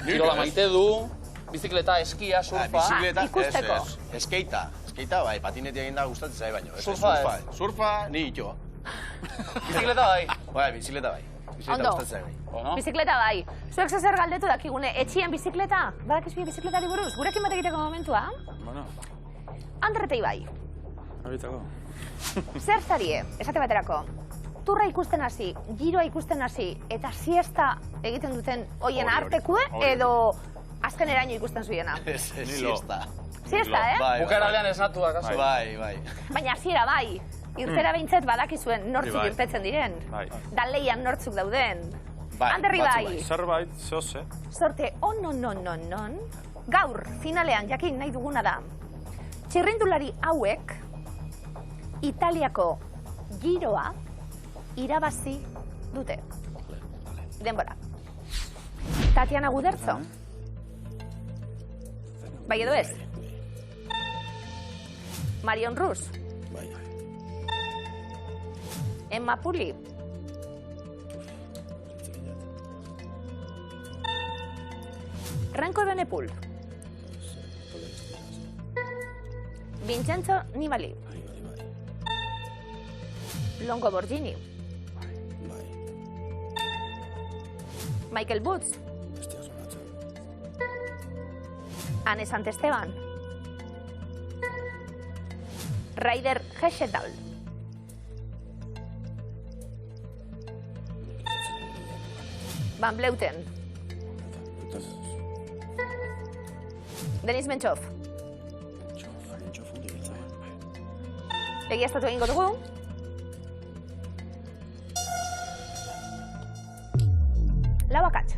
Kirola maite du, bizikleta, eskia, surfa. Bizikleta, ikusteko. Eskeita. Eskeita bai, patinetia egin da gustatzen zai baino. Surfa ez. Surfa, ni ito. Bizikleta bai. Bai, bizikleta bai. Ondo. gustatzen bai. Bizikleta bai. Zuek zer galdetu dakigune, etxien bizikleta? Badakizue bizikletari buruz? Gurekin bat egiteko momentua? Bueno, Anderretei bai. horitzako. Zer zarie, esate baterako, turra ikusten hasi, giroa ikusten hasi, eta siesta egiten duten hoien artekue, edo azken eraino ikusten zuiena? Siesta. Siesta, eh? Bukaraldean esnatu da, kasu. Bai. Baina hasiera bai. Irtera behintzet badakizuen nortzuk irtetzen diren. Daleian nortzuk dauden. Anderri bai. Zerbait, zehose. Sorte, non. Gaur, finalean, jakin nahi duguna da. Txirrindulari hauek, Italiako giroa irabazi dute. Denbora. Tatiana Guderzo. Bai edo ez? Marion Rus. Emma Puli. Renko Benepul. Vincenzo Nibali. Longo Borghini. Michael Boots. Anne Santesteban. Ryder Hesjedal. Van Bleuten. Denis Menchov. Egiaztatu egingo dugu. Lau akats.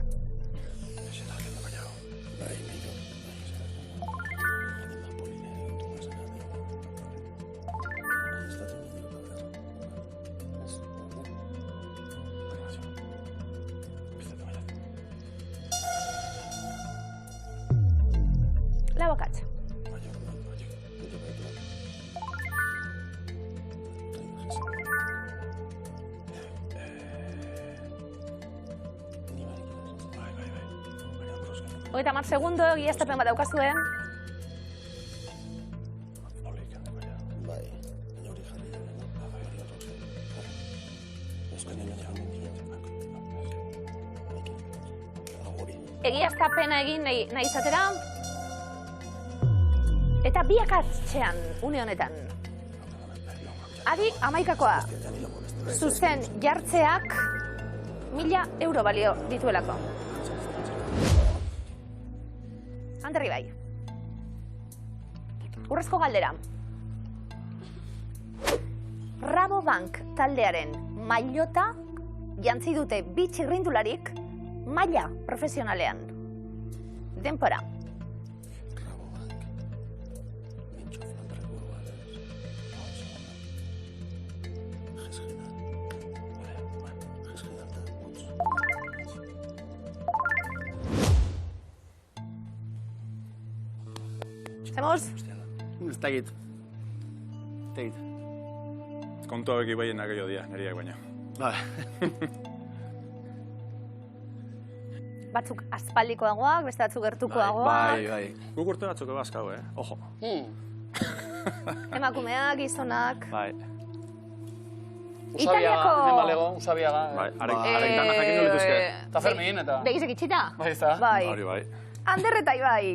Lau akats. Hogeita hamar segundo, egiaztapen bat daukazue. Egiaztapena egin nahi izatera. Eta bi akatsean, une honetan. Adi, 11koa. Zuzen jartzeak 1000 euro balio dituelako. Anderri bai. Urrezko galdera. Rabobank taldearen maillota jantzi dute bi txirrindularik maila profesionalean. Denbora. Hacemos. Ez tegit. Kontu hauek ibaienak gehiago dia, niriak baina. Batzuk aspaldikoagoak, beste batzuk gertukoagoak. Bai. Guk urte batzuk ebazkau, Ojo. Emakumeak, gizonak. Bai. Italiako... Nemalego, Usabiaga. Bai, arek dana jakin dolituzke. Eta Fermin, eta... Begizek itxita? Bai, ez da. Hori bai. Anderretai bai.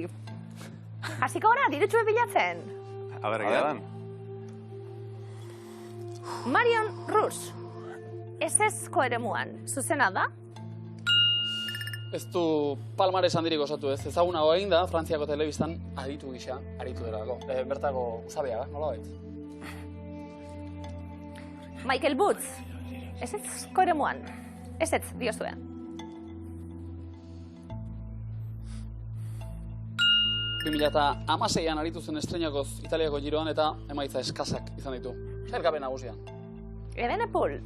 Hasiko gara, dirutxue bilatzen. A ber, egia dan. Marion Rus. Ez-ezko eremuan, zuzena da? Ez du Palmares handirik osatu ez. Ezaguna hoa egin da, Frantziako telebistan aditu gisa, aritu delako. Bertako Usabiaga, nola baitz? Michael Boots. Ez-ezko eremuan. Ez-ez, diozue. ...2016an aritu zen estreinakoz Italiako giroan eta emaitza eskasak izan ditu. Sailkapen nagusian. Ebenepul.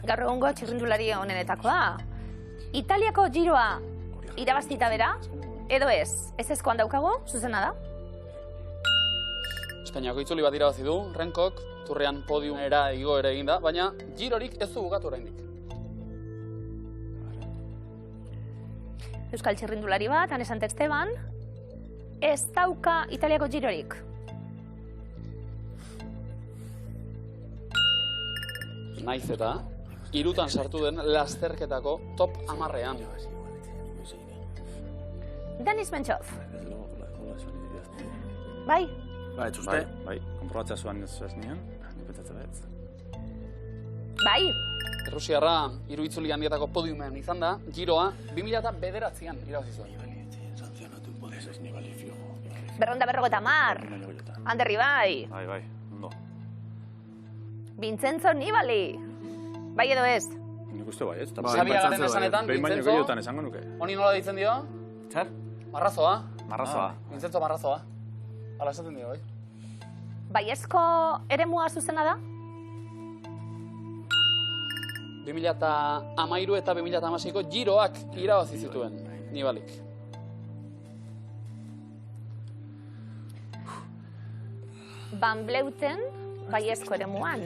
Gaur egungo txirrindulari honenetakoa. Italiako giroa irabaztita bera, edo ez? Ez-ezkoan daukago, zuzena da? Espainiako itzuli bat irabazi du, Renkok, turrean podiumera igoera eginda, baina girorik ez du bukatu oraindik. Euskal txirrindulari bat, Anne Santesteban, ez dauka Italiako girorik. Naiz eta irutan sartu den lasterketako top 10ean. Danis Menchov. Bai? Ba, ez uste. Bai, konprobatzea zuan ez nian, nipetzatzen behitz. Bai? Errusiarra hiru itzuli handietako podiumean izan da, Giroa 2009an irabazi zuen. Berronda berrogeta mar. Anderri bai. Bai, ondo. Vincenzo Nibali. Bai edo ez? Nik uste bai, ez? Sabia garen esanetan, Vincenzo. Baino gehiotan esango nuke. Honi nola ditzen dio? Zer? Marrazoa. Marrazoa. Vincenzo Marrazoa. Hala esaten dio, bai? Baiezko eremua zuzena da? 2013 eta 2016ko Giroak irabazi zituen Nibalik. Van Bleuten baiezko eremuan.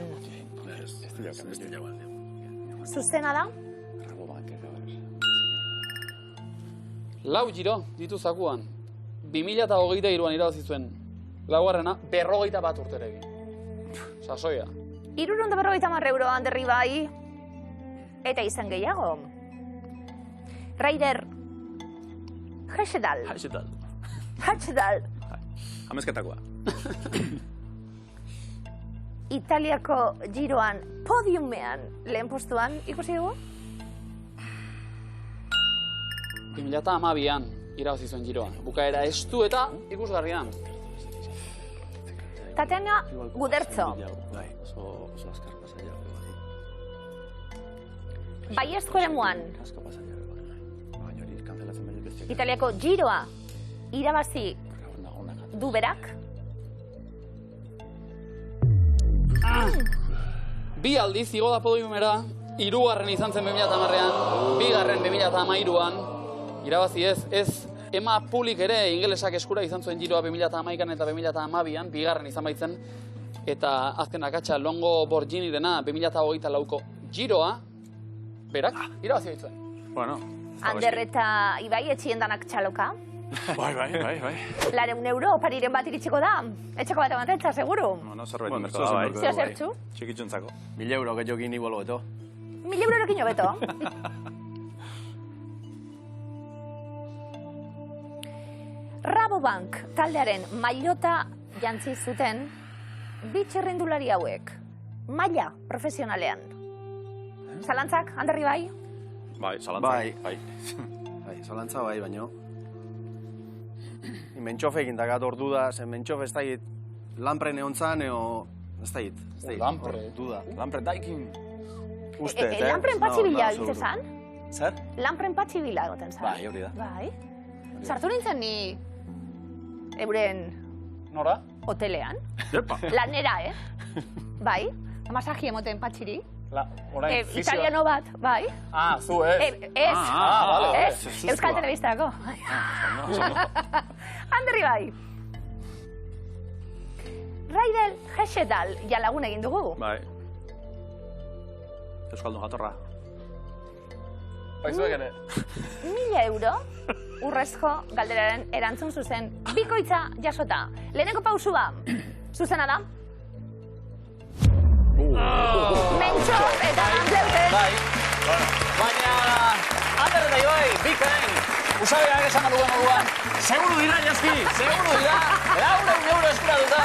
Zuzena da? Lau Giro ditu zakuan. 2023an irabazi zuen. Laugarrena 51 urterekin. Sasoia. 350 euro Anderri bai. Eta izan gehiago. Raider Hesjedal. Hesjedal. Amezketakoa. Italiako Giroan podiumean lehen postuan ikusi dugu? 2012an irabazi zuen Giroa. Bukaera estu eta ikusgarrian. Tatiana Guderzo. Baiezko eremuan. Italiako Giroa irabazi du berak. Bi aldiz igo da podiumera, hirugarren izan zen 2010an, bigarren 2013an, irabazi ez Ema Pulik ere ingelesak eskura izan zuen Giroa 2011an eta 2012an, bigarren izan baitzen, eta azken akatsa Longo Borginirena 2024ko Giroa, berak, irabazi baitzuen. Bueno. Ander eta Ibai etxien danak txaloka. Bai. 200 euro opariren bat iritsiko da. Etxeko bat ematentza, seguru? No, zerbait inberko da, bai. Zeo zertzu? Txikitzuntzako. 1000 euro gehiogin ibolo beto. 1000 eurorekin hobeto. Rabobank taldearen mailota jantzi zuten bi txirrindulari hauek. Maila profesionalean. Zalantzak, Anderri bai? Bai, zalantzak. Bai, zalantza bai, baino. Mentxofe egin dakat ordu da, zen mentxofe ez dait lanpre neontzan, ez dait. Lanpre? Duda. Lanpre daikin. Usted, Lanpren patxibila egiten zan? Zer? Lanpren patxibila egoten zan? Bai, hori da. Bai. Sartu nintzen ni euren... Nora? Hotelean. Lanera, Bai. Masaji emoten patxiri. Italiano bat, bai. Zu ez. Ez. Vale. Euskal Telebistako. Anderri bai. Raider Hesjedal jalagun egin dugu. Bai. Euskaldun jatorra. Bai, zuek ere. 1000 euro urrezko galderaren erantzun zuzen. Bikoitza jasota. Leheneko pausua. Zuzena da? Mentxo eta Bleuten. Bai. Baina, Ander eta Ibai, bikain. Usabeak esan duen moduan. Seguru dira, Jaski. Seguru dira. 400 euro eskura duta.